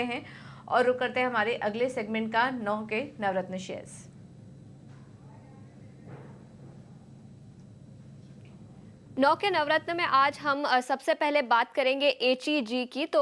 हैं और रुक करते हैं हमारे अगले सेगमेंट का 9 के नवरत्न शेयर्स। नौ के नवरत्न में आज हम सबसे पहले बात करेंगे एचईजी की। तो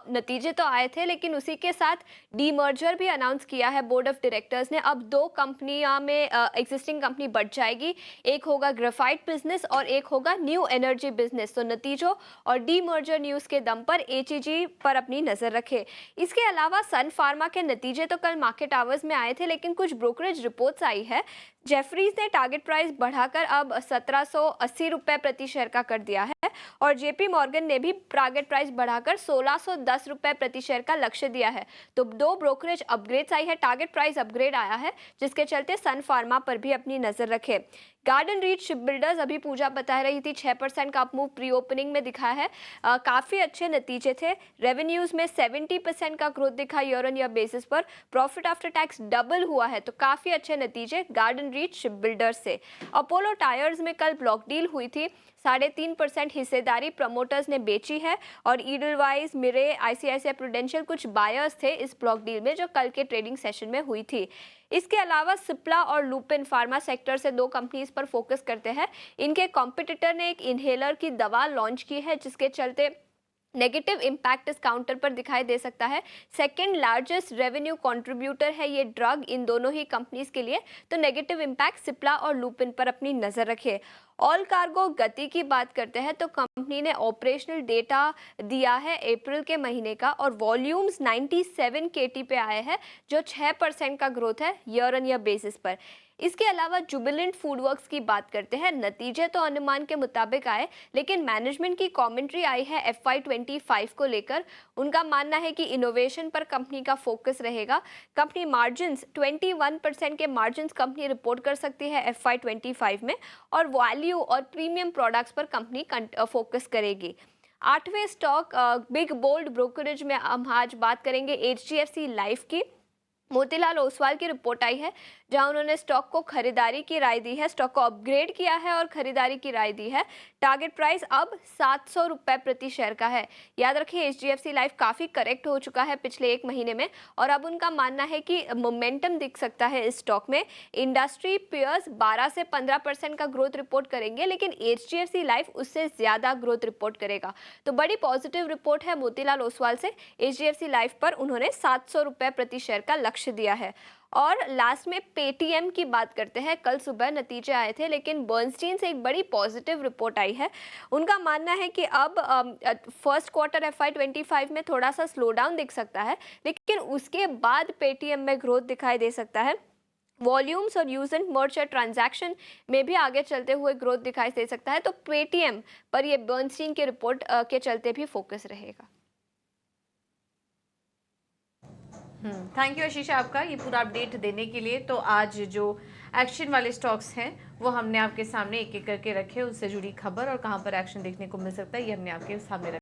नतीजे तो आए थे, लेकिन उसी के साथ डीमर्जर भी अनाउंस किया है बोर्ड ऑफ डायरेक्टर्स ने। अब दो कंपनियां में एग्जिस्टिंग कंपनी बढ़ जाएगी, एक होगा ग्रेफाइट बिजनेस और एक होगा न्यू एनर्जी बिजनेस। तो नतीजों और डीमर्जर न्यूज के दम पर एचईजी पर अपनी नजर रखे। इसके अलावा सन फार्मा के नतीजे तो कल मार्केट आवर्स में आए थे, लेकिन कुछ ब्रोकरेज रिपोर्ट्स आई है। जेफरीज ने टारगेट प्राइस बढ़ाकर अब 1780 रुपए प्रति शेयर का कर दिया है और जेपी मॉर्गन ने भी टारगेट प्राइस बढ़ाकर 1610 रुपए प्रति शेयर का लक्ष्य दिया है। तो दो ब्रोकरेज अपग्रेड्स आई है, टारगेट प्राइस अपग्रेड आया है, जिसके चलते सन फार्मा पर भी अपनी नजर रखे। गार्डन रीच शिप बिल्डर्स अभी पूजा बता रही थी 6% का अपमूव प्री ओपनिंग में दिखा है। काफी अच्छे नतीजे थे। रेवेन्यूज में 70% का ग्रोथ दिखा ईयर ऑन ईयर बेसिस पर। प्रॉफिट आफ्टर टैक्स डबल हुआ है, तो काफी अच्छे नतीजे गार्डन रीच शिप बिल्डर्स से। अपोलो टायर्स में कल ब्लॉक डील हुई थी, 3.5% हिस्सेदारी प्रमोटर्स ने बेची है और ईडलवाइज, मिरे, आईसीआईसीआई प्रूडेंशियल कुछ बायर्स थे इस ब्लॉक डील में जो कल के ट्रेडिंग सेशन में हुई थी। इसके अलावा सिप्ला और लुपिन फार्मा सेक्टर से दो कंपनीज पर फोकस करते हैं। इनके कॉम्पिटिटर ने एक इनहेलर की दवा लॉन्च की है, जिसके चलते नेगेटिव इम्पैक्ट इस काउंटर पर दिखाई दे सकता है। सेकेंड लार्जेस्ट रेवेन्यू कंट्रीब्यूटर है ये ड्रग इन दोनों ही कंपनीज के लिए, तो नेगेटिव इम्पैक्ट सिप्ला और लुपिन पर अपनी नजर रखे। ऑल कार्गो गति की बात करते हैं तो कंपनी ने ऑपरेशनल डेटा दिया है अप्रैल के महीने का और वॉल्यूम्स 97 केटी पे आए हैं, जो 6% का ग्रोथ है ईयर ऑन ईयर बेसिस पर। इसके अलावा जुबिलेंट फूडवर्क्स की बात करते हैं, नतीजे तो अनुमान के मुताबिक आए, लेकिन मैनेजमेंट की कमेंट्री आई है FY25 को लेकर। उनका मानना है कि इनोवेशन पर कंपनी का फोकस रहेगा। कंपनी मार्जिन्स 21% के मार्जिन्स कंपनी रिपोर्ट कर सकती है FY25 में और वैल्यू और प्रीमियम प्रोडक्ट्स पर कंपनी फोकस करेगी। आठवें स्टॉक बिग बोल्ड ब्रोकरेज में हम आज बात करेंगे HDFC लाइफ की। मोतीलाल ओसवाल की रिपोर्ट आई है, जहां उन्होंने स्टॉक को खरीदारी की राय दी है, स्टॉक को अपग्रेड किया है और खरीदारी की राय दी है। टारगेट प्राइस अब 700 रुपए प्रति शेयर का है। याद रखिए HDFC लाइफ काफी करेक्ट हो चुका है पिछले एक महीने में और अब उनका मानना है कि मोमेंटम दिख सकता है इस स्टॉक में। इंडस्ट्री पीयर्स 12 से 15% का ग्रोथ रिपोर्ट करेंगे, लेकिन HDFC लाइफ उससे ज्यादा ग्रोथ रिपोर्ट करेगा। तो बड़ी पॉजिटिव रिपोर्ट है मोतीलाल ओसवाल से। HDFC लाइफ पर उन्होंने 700 रुपए प्रति शेयर का लक्ष्य दिया है। और लास्ट में पेटीएम की बात करते हैं। कल सुबह नतीजे आए थे, लेकिन बर्नस्टीन से एक बड़ी पॉजिटिव रिपोर्ट आई है। उनका मानना है कि अब फर्स्ट क्वार्टर FY25 में थोड़ा सा स्लो डाउन दिख सकता है, लेकिन उसके बाद पेटीएम में ग्रोथ दिखाई दे सकता है। वॉल्यूम्स और यूज एंड मर्चर ट्रांजैक्शन में भी आगे चलते हुए ग्रोथ दिखाई दे सकता है। तो पेटीएम पर ये बर्नस्टीन की रिपोर्ट के चलते भी फोकस रहेगा। थैंक यू आशीषा आपका ये पूरा अपडेट देने के लिए। तो आज जो एक्शन वाले स्टॉक्स हैं वो हमने आपके सामने एक एक करके रखे, उससे जुड़ी खबर और कहां पर एक्शन देखने को मिल सकता है ये हमने आपके सामने रखा।